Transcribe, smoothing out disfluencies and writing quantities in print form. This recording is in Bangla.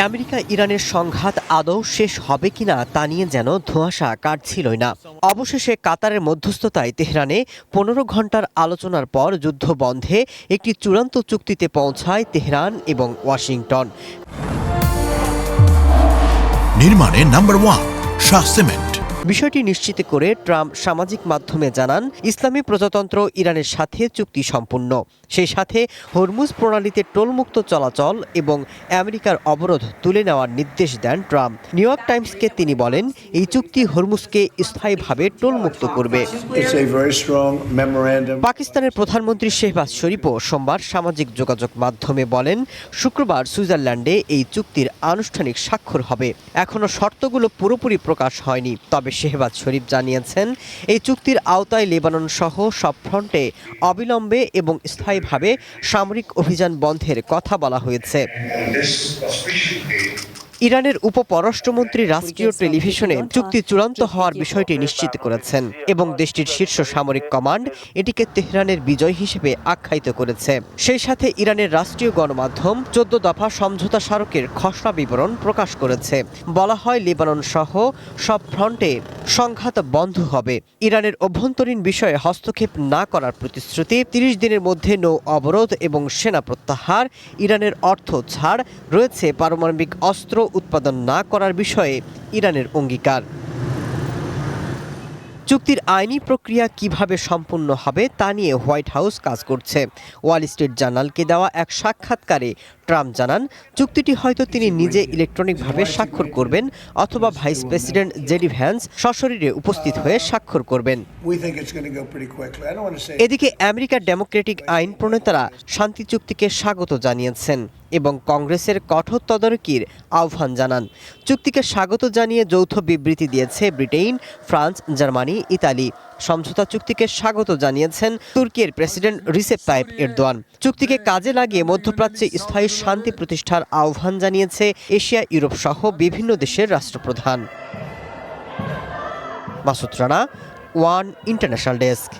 আমেরিকা ইরানের সংঘাত আদৌ শেষ হবে কিনা তা নিয়ে যেন ধোঁয়াশা কাটছিলই না। অবশেষে কাতারের মধ্যস্থতায় তেহরানে ১৫ ঘণ্টার আলোচনার পর যুদ্ধ বন্ধে একটি চূড়ান্ত চুক্তিতে পৌঁছায় তেহরান এবং ওয়াশিংটন। নির্মাণে নাম্বার 1 শাহ সিমেন্ট। বিষয়টি নিশ্চিত করে ট্রাম্প সামাজিক মাধ্যমে জানান, ইসলামী প্রজাতন্ত্র ইরানের সাথে চুক্তি সম্পূর্ণ। সেই সাথে হরমুজ প্রণালীতে টোলমুক্ত চলাচল এবং আমেরিকার অবরোধ তুলে নেওয়ার নির্দেশ দেন ট্রাম্প। নিউ ইয়র্ক টাইমসকে তিনি বলেন, এই চুক্তি হরমুজকে স্থায়ীভাবে টোলমুক্ত করবে। পাকিস্তানের প্রধানমন্ত্রী শেহবাজ শরীফও সোমবার সামাজিক যোগাযোগ মাধ্যমে বলেন, শুক্রবার সুইজারল্যান্ডে এই চুক্তির আনুষ্ঠানিক স্বাক্ষর হবে। এখনো শর্তগুলো পুরোপুরি প্রকাশ হয়নি, তবে শেহবাজ শরীফ জানিয়েছেন, এই চুক্তির আওতায় লেবানন সহ সব ফ্রন্টে অবিলম্বে এবং স্থায়ীভাবে সামরিক অভিযান বন্ধের কথা বলা হয়েছে। ইরানের উপপররাষ্ট্রমন্ত্রী রাষ্ট্রীয় টেলিভিশনে চুক্তি চূড়ান্ত হওয়ার বিষয়টি নিশ্চিত করেছেন এবং দেশটির শীর্ষ সামরিক কমান্ড এটিকে তেহরানের বিজয় হিসেবে আখ্যায়িত করেছে। সেই সাথে ইরানের রাষ্ট্রীয় গণমাধ্যম ১৪ দফা সমঝোতা স্মারকের খসড়া বিবরণ প্রকাশ করেছে। বলা হয়, লেবানন সহ সব ফ্রন্টে সংঘাত বন্ধ হবে। ইরানের অভ্যন্তরীণ বিষয়ে হস্তক্ষেপ না করার প্রতিশ্রুতি, ৩০ দিনের মধ্যে নৌ অবরোধ এবং সেনা প্রত্যাহার, ইরানের অর্থ ছাড় রয়েছে, পারমাণবিক অস্ত্র উৎপাদন না করার বিষয়ে ইরানের অঙ্গীকার। চুক্তির আইনি প্রক্রিয়া কিভাবে সম্পূর্ণ হবে তা নিয়ে হোয়াইট হাউস কাজ করছে। ওয়াল স্ট্রিট জার্নালকে দেওয়া এক সাক্ষাৎকারে ট্রাম্প জানান, চুক্তিটি হয়তো তিনি নিজে ইলেকট্রনিকভাবে স্বাক্ষর করবেন অথবা ভাইস প্রেসিডেন্ট জেডি ভ্যান্স সশরীরে উপস্থিত হয়ে স্বাক্ষর করবেন। এদিকে আমেরিকার ডেমোক্রেটিক আইন প্রণেতারা শান্তি চুক্তিকে স্বাগত জানিয়েছেন এবং কংগ্রেসের কঠোর তদারকির আহ্বান জানান। চুক্তিকে স্বাগত জানিয়ে যৌথ বিবৃতি দিয়েছে ব্রিটেন, ফ্রান্স, জার্মানি, ইতালি। সমঝোতা চুক্তিকে স্বাগত জানিয়েছেন তুর্কির প্রেসিডেন্ট রিসেপ তাইপ এরদোয়ান। চুক্তিকে কাজে লাগিয়ে মধ্যপ্রাচ্যে স্থায়ী শান্তি প্রতিষ্ঠার আহ্বান জানিয়েছে এশিয়া, ইউরোপ সহ বিভিন্ন দেশের রাষ্ট্রপ্রধান। Masud Rana, one international desk.